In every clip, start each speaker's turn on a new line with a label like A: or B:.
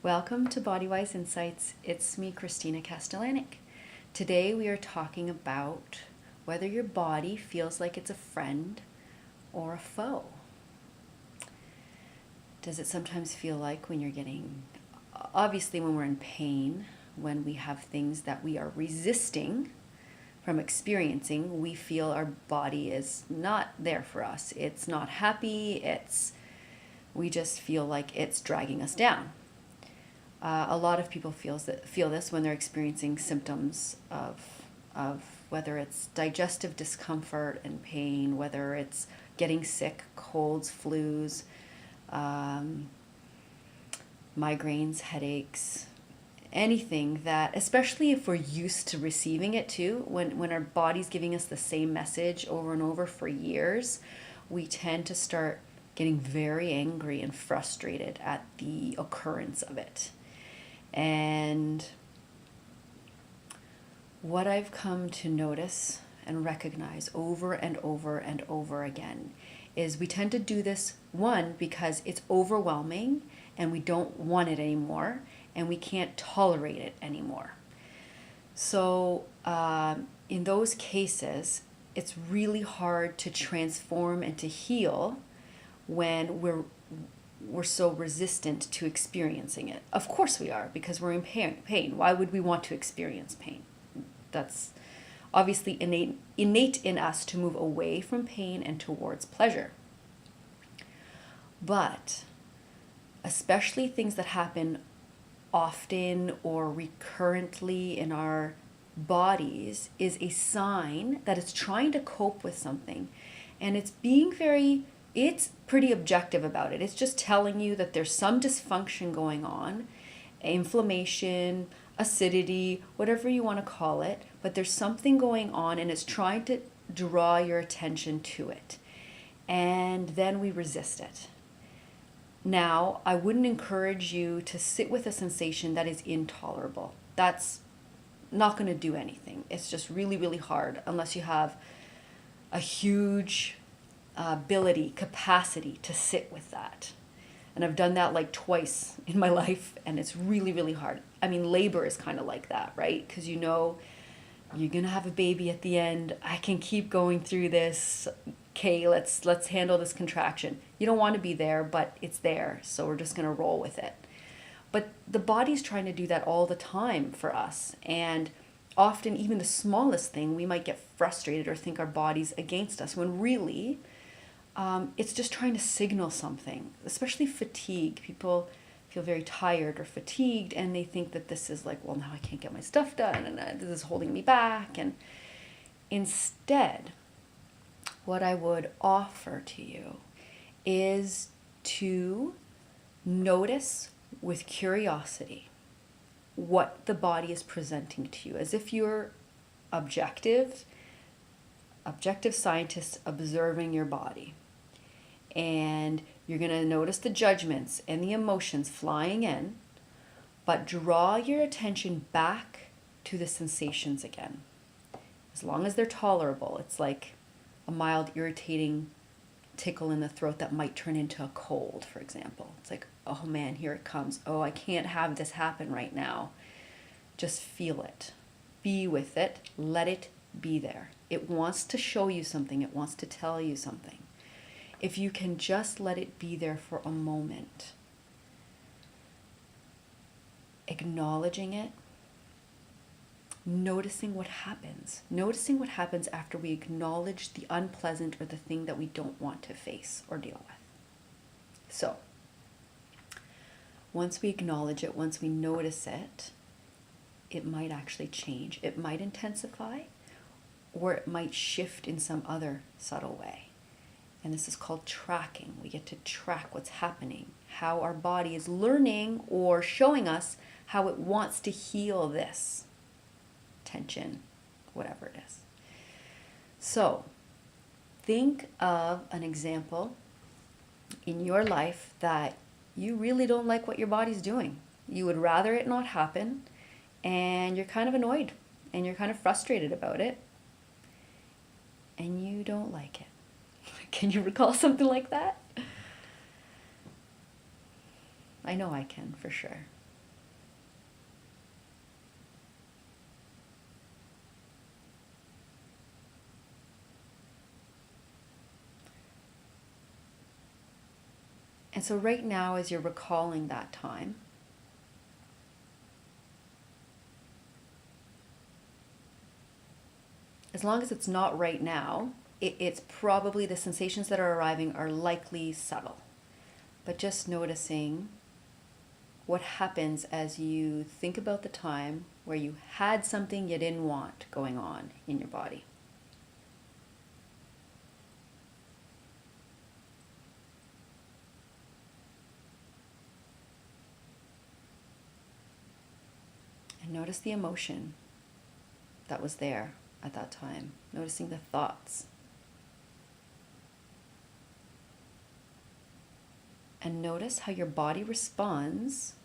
A: Welcome to Bodywise Insights. It's me, Christina Castellanik. Today we are talking about whether your body feels like it's a friend or a foe. Does it sometimes feel like obviously when we're in pain, when we have things that we are resisting from experiencing, we feel our body is not there for us. It's not happy. We just feel like it's dragging us down. A lot of people feel this when they're experiencing symptoms of whether it's digestive discomfort and pain, whether it's getting sick, colds, flus, migraines, headaches, anything that, especially if we're used to receiving it too, when our body's giving us the same message over and over for years, we tend to start getting very angry and frustrated at the occurrence of it. And what I've come to notice and recognize over and over and over again is we tend to do this, one, because it's overwhelming and we don't want it anymore and we can't tolerate it anymore. So in those cases, it's really hard to transform and to heal when we're so resistant to experiencing it. Of course we are, because we're in pain. Why would we want to experience pain? That's obviously innate in us to move away from pain and towards pleasure. But especially things that happen often or recurrently in our bodies is a sign that it's trying to cope with something, and it's pretty objective about it. It's just telling you that there's some dysfunction going on, inflammation, acidity, whatever you want to call it, but there's something going on and it's trying to draw your attention to it. And then we resist it. Now, I wouldn't encourage you to sit with a sensation that is intolerable. That's not going to do anything. It's just really, really hard unless you have a huge capacity to sit with that. And I've done that like twice in my life, and it's really, really hard. I mean, labor is kind of like that, right? Because you know you're gonna have a baby at the end. I can keep going through this. Okay, let's handle this contraction. You don't want to be there, but it's there, so we're just gonna roll with it. But the body's trying to do that all the time for us, and often even the smallest thing we might get frustrated or think our body's against us, when really it's just trying to signal something, especially fatigue. People feel very tired or fatigued, and they think that this is like, well, now I can't get my stuff done, and this is holding me back. And instead, what I would offer to you is to notice with curiosity what the body is presenting to you, as if you're objective scientists observing your body. And you're going to notice the judgments and the emotions flying in, but draw your attention back to the sensations again. As long as they're tolerable, it's like a mild irritating tickle in the throat that might turn into a cold, for example. It's like, oh man, here it comes. Oh, I can't have this happen right now. Just feel it. Be with it. Let it be there. It wants to show you something. It wants to tell you something. If you can just let it be there for a moment, acknowledging it, noticing what happens after we acknowledge the unpleasant or the thing that we don't want to face or deal with. So, once we acknowledge it, once we notice it, it might actually change. It might intensify, or it might shift in some other subtle way. And this is called tracking. We get to track what's happening, how our body is learning or showing us how it wants to heal this tension, whatever it is. So, think of an example in your life that you really don't like what your body's doing. You would rather it not happen, and you're kind of annoyed, and you're kind of frustrated about it, and you don't like it. Can you recall something like that? I know I can, for sure. And so right now, as you're recalling that time, as long as it's not right now, it's probably the sensations that are arriving are likely subtle. But just noticing what happens as you think about the time where you had something you didn't want going on in your body. And notice the emotion that was there at that time, noticing the thoughts. And notice how your body responds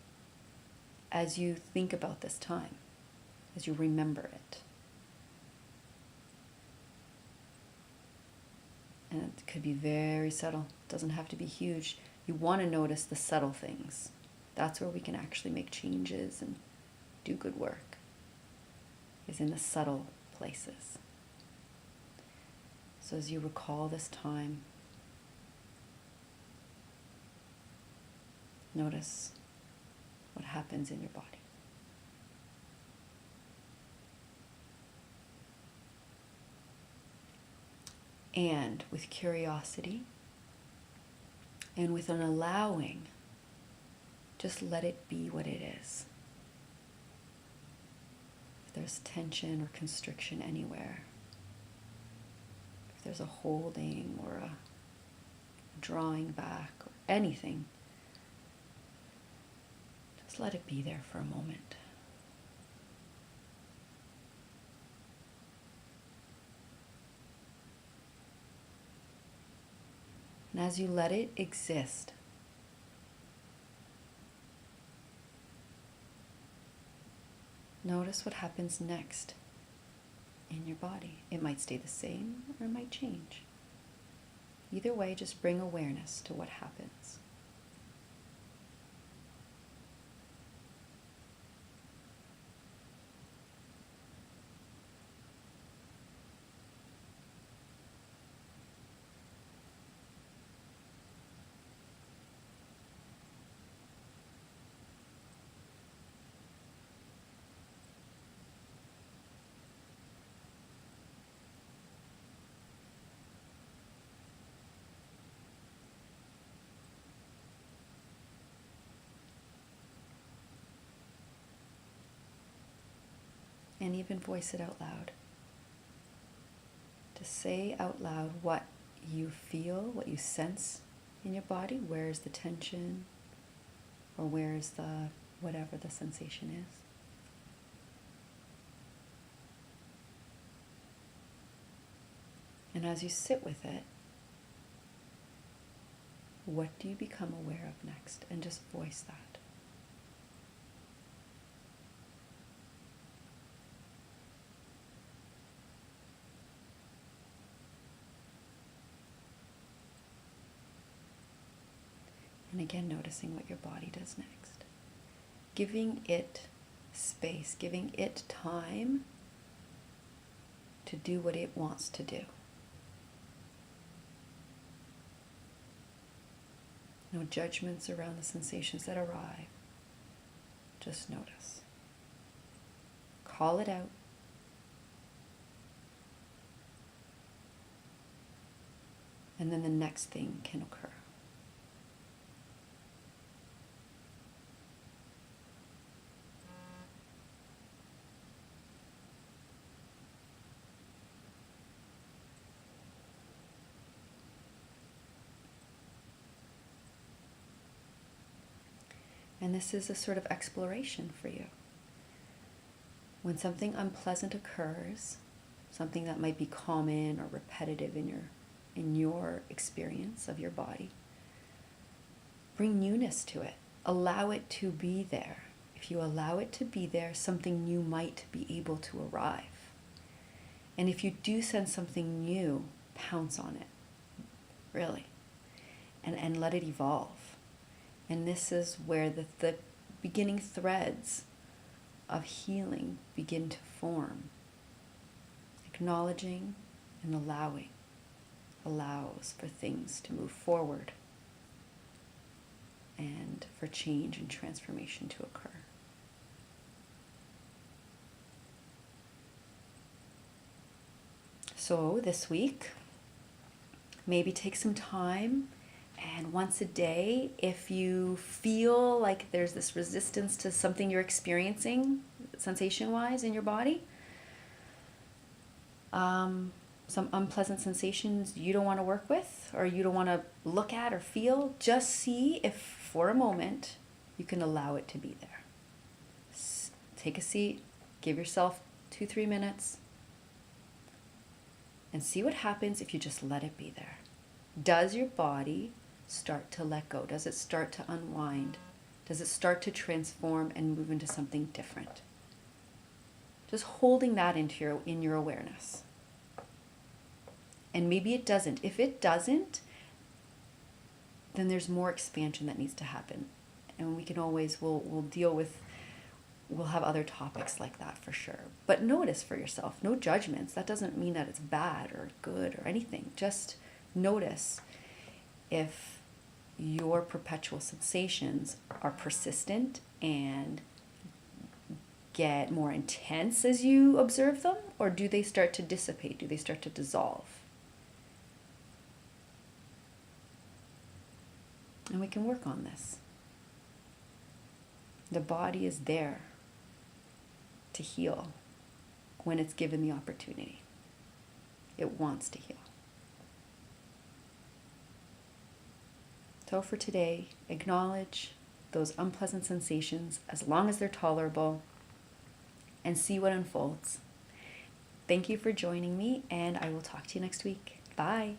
A: as you think about this time, as you remember it. And it could be very subtle. It doesn't have to be huge. You want to notice the subtle things. That's where we can actually make changes and do good work, is in the subtle places. So as you recall this time, notice what happens in your body. And with curiosity and with an allowing, just let it be what it is. If there's tension or constriction anywhere, if there's a holding or a drawing back or anything, just let it be there for a moment. And as you let it exist, notice what happens next in your body. It might stay the same or it might change. Either way, just bring awareness to what happens. And even voice it out loud. To say out loud what you feel, what you sense in your body. Where is the tension? Or where is the whatever the sensation is. And as you sit with it, what do you become aware of next? And just voice that. And again, noticing what your body does next. Giving it space, giving it time to do what it wants to do. No judgments around the sensations that arrive. Just notice. Call it out. And then the next thing can occur. And this is a sort of exploration for you. When something unpleasant occurs, something that might be common or repetitive in your experience of your body, bring newness to it. Allow it to be there. If you allow it to be there, something new might be able to arrive. And if you do sense something new, pounce on it, really, and let it evolve. And this is where the beginning threads of healing begin to form. Acknowledging and allowing allows for things to move forward. and for change and transformation to occur. So this week, maybe take some time, and once a day, if you feel like there's this resistance to something you're experiencing, sensation-wise in your body, some unpleasant sensations you don't want to work with or you don't want to look at or feel, just see if for a moment you can allow it to be there. Take a seat, give yourself 2-3 minutes, and see what happens if you just let it be there. Does your body start to let go? Does it start to unwind? Does it start to transform and move into something different? Just holding that in your awareness. And maybe it doesn't. If it doesn't, then there's more expansion that needs to happen. And we can always, we'll have other topics like that for sure. But notice for yourself, no judgments. That doesn't mean that it's bad or good or anything. Just notice if your perpetual sensations are persistent and get more intense as you observe them, or do they start to dissipate? Do they start to dissolve? And we can work on this. The body is there to heal when it's given the opportunity. It wants to heal. So for today, acknowledge those unpleasant sensations as long as they're tolerable and see what unfolds. Thank you for joining me, and I will talk to you next week. Bye.